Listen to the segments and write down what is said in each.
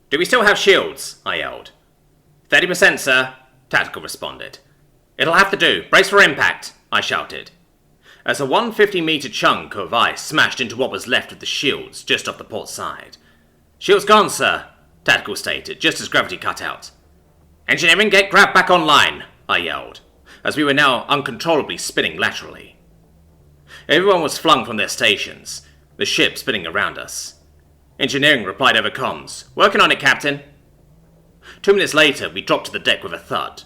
Do we still have shields? I yelled. 30%, sir, Tactical responded. It'll have to do. Brace for impact, I shouted, as a 150-meter chunk of ice smashed into what was left of the shields just off the port side. Shields gone, sir, Tactical stated, just as gravity cut out. Engineering, get grabbed back online, I yelled, as we were now uncontrollably spinning laterally. Everyone was flung from their stations, the ship spinning around us. Engineering replied over comms, working on it, Captain. 2 minutes later, we dropped to the deck with a thud,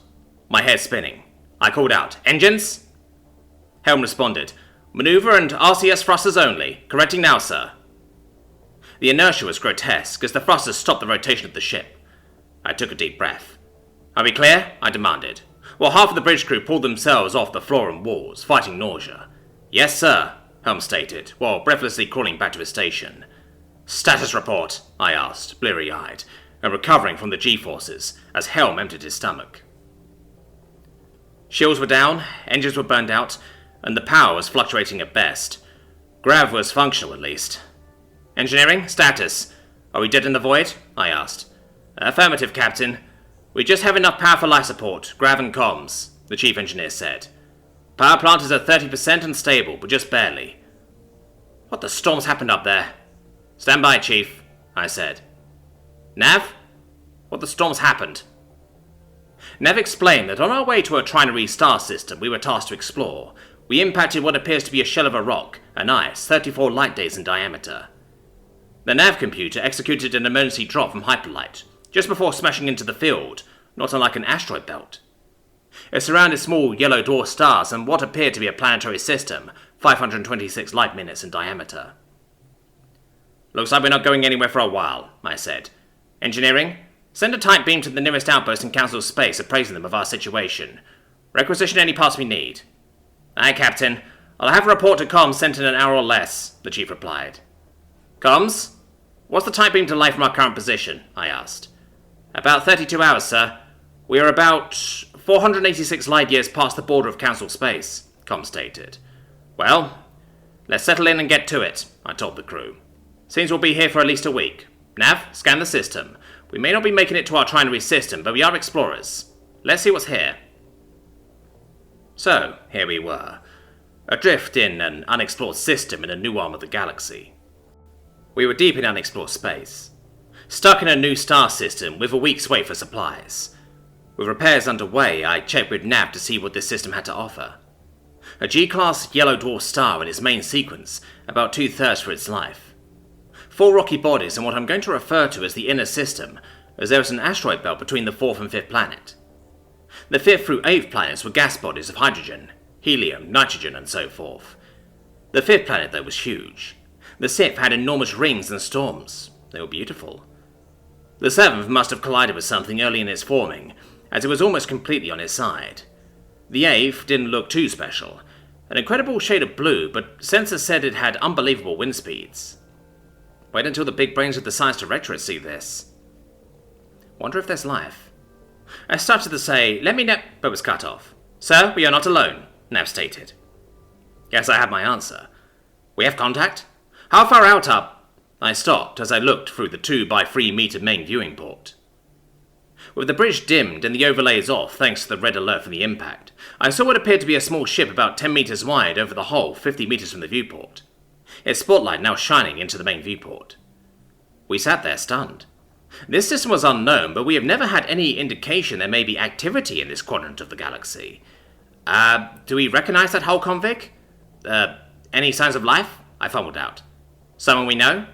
my head spinning. I called out, engines? Helm responded, maneuver and RCS thrusters only, correcting now, sir. The inertia was grotesque as the thrusters stopped the rotation of the ship. I took a deep breath. Are we clear? I demanded, while half of the bridge crew pulled themselves off the floor and walls, fighting nausea. Yes, sir, Helm stated, while breathlessly crawling back to his station. Status report, I asked, bleary-eyed, and recovering from the G-forces as Helm emptied his stomach. Shields were down, engines were burned out, and the power was fluctuating at best. Grav was functional, at least. Engineering, status. Are we dead in the void? I asked. Affirmative, Captain. We just have enough power for life support, grav and comms, the chief engineer said. Power plant is at 30% and stable, but just barely. What the storm's happened up there? Stand by, Chief, I said. Nav? What the storm's happened? Nav explained that on our way to a trinary star system we were tasked to explore, we impacted what appears to be a shell of a rock, an ice, 34 light days in diameter. The nav computer executed an emergency drop from hyperlight, just before smashing into the field, not unlike an asteroid belt. It surrounded small yellow dwarf stars and what appeared to be a planetary system, 526 light minutes in diameter. Looks like we're not going anywhere for a while, I said. Engineering, send a tight beam to the nearest outpost in Council space appraising them of our situation. Requisition any parts we need. Aye, Captain. I'll have a report to comms sent in an hour or less, the Chief replied. Comms? What's the tight beam delay from our current position? I asked. About 32 hours, sir. We are about 486 light years past the border of Council space, comms stated. Well, let's settle in and get to it, I told the crew. Seems we'll be here for at least a week. Nav, scan the system. We may not be making it to our trinary system, but we are explorers. Let's see what's here. So, here we were. Adrift in an unexplored system in a new arm of the galaxy. We were deep in unexplored space. Stuck in a new star system with a week's wait for supplies. With repairs underway, I checked with Nav to see what this system had to offer. A G-class yellow dwarf star in its main sequence, about 2/3 for its life. 4 rocky bodies in what I'm going to refer to as the inner system, as there is an asteroid belt between the 4th and 5th planet. The 5th through 8th planets were gas bodies of hydrogen, helium, nitrogen, and so forth. The 5th planet, though, was huge. The 6th had enormous rings and storms. They were beautiful. The 7th must have collided with something early in its forming, as it was almost completely on its side. The 8th didn't look too special. An incredible shade of blue, but sensors said it had unbelievable wind speeds. Wait until the big brains of the Science Directorate see this. Wonder if there's life. I started to say, let me know, but was cut off. Sir, we are not alone, Nav stated. Yes, I have my answer. We have contact? How far out up? I stopped as I looked through the 2 by 3 meter main viewing port. With the bridge dimmed and the overlays off thanks to the red alert from the impact, I saw what appeared to be a small ship about 10 meters wide over the hull 50 meters from the viewport. Its spotlight now shining into the main viewport. We sat there stunned. This system was unknown, but we have never had any indication there may be activity in this quadrant of the galaxy. Do we recognize that hull, convict? Any signs of life? I fumbled out. Someone we know?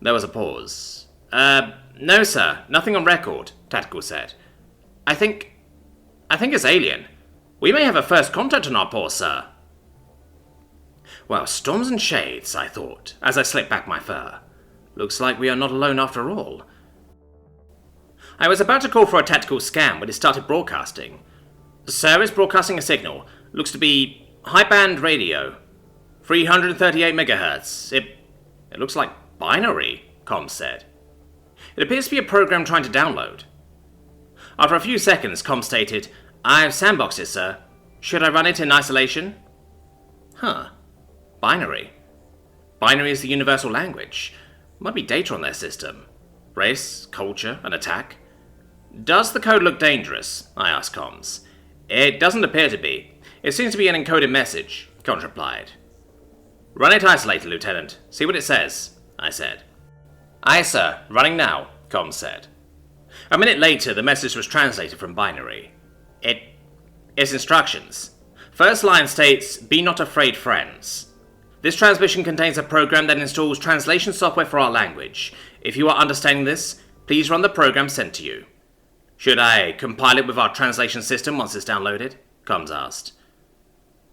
There was a pause. No, sir. Nothing on record, Tactical said. I think it's alien. We may have a first contact on our paw, sir. Well, storms and shades, I thought, as I slicked back my fur. Looks like we are not alone after all. I was about to call for a tactical scan when it started broadcasting. Sir is broadcasting a signal. Looks to be high-band radio. 338 megahertz. It looks like binary, comms said. It appears to be a program trying to download. After a few seconds, comms stated, I've sandboxed it, sir. Should I run it in isolation? Huh. Binary. Binary is the universal language. Might be data on their system. Race, culture, and attack? Does the code look dangerous? I asked comms. It doesn't appear to be. It seems to be an encoded message, comms replied. Run it isolated, Lieutenant. See what it says, I said. Aye, sir. Running now, comms said. A minute later, the message was translated from binary. It's instructions. First line states, "Be not afraid, friends." This transmission contains a program that installs translation software for our language. If you are understanding this, please run the program sent to you. Should I compile it with our translation system once it's downloaded? Comms asked.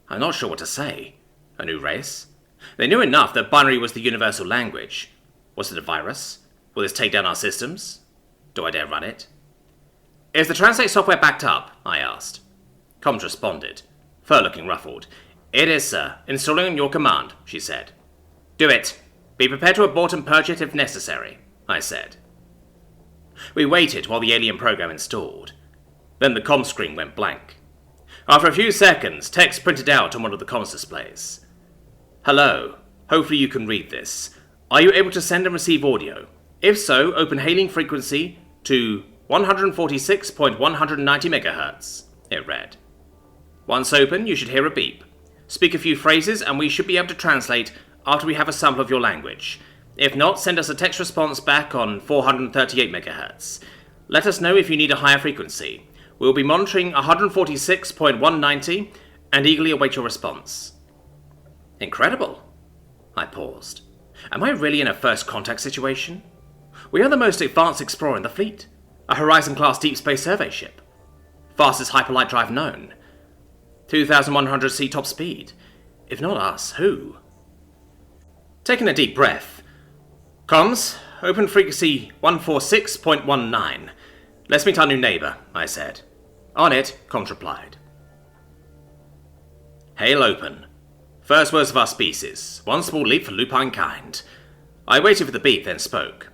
I'm not sure what to say. A new race? They knew enough that binary was the universal language. Was it a virus? Will this take down our systems? Do I dare run it? Is the translate software backed up? I asked. Comms responded, fur looking ruffled. It is, sir. Installing on your command, she said. Do it. Be prepared to abort and purge it if necessary, I said. We waited while the alien program installed. Then the comm screen went blank. After a few seconds, text printed out on one of the comms displays. Hello. Hopefully you can read this. Are you able to send and receive audio? If so, open hailing frequency to 146.190 MHz, it read. Once open, you should hear a beep. Speak a few phrases and we should be able to translate after we have a sample of your language. If not, send us a text response back on 438 MHz. Let us know if you need a higher frequency. We'll be monitoring 146.190 and eagerly await your response. Incredible. I paused. Am I really in a first contact situation? We are the most advanced explorer in the fleet. A Horizon-class deep space survey ship. Fastest hyperlight drive known. 2,100 sea top speed. If not us, who? Taking a deep breath. Comms, open frequency 146.19. Let's meet our new neighbor, I said. On it, comms replied. Hail open. First words of our species. One small leap for lupine kind. I waited for the beep, then spoke.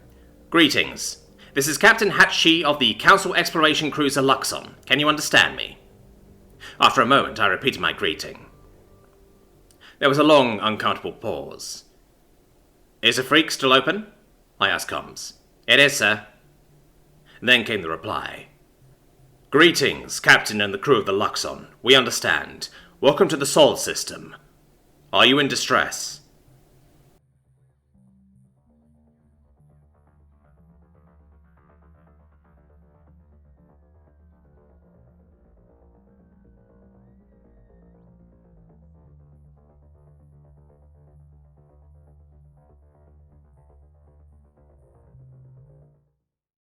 Greetings. This is Captain Hatchie of the Council Exploration Cruiser Luxon. Can you understand me? After a moment, I repeated my greeting. There was a long, uncomfortable pause. Is the freak still open? I asked comms. It is, sir. Then came the reply. Greetings, Captain and the crew of the Luxon. We understand. Welcome to the Sol system. Are you in distress?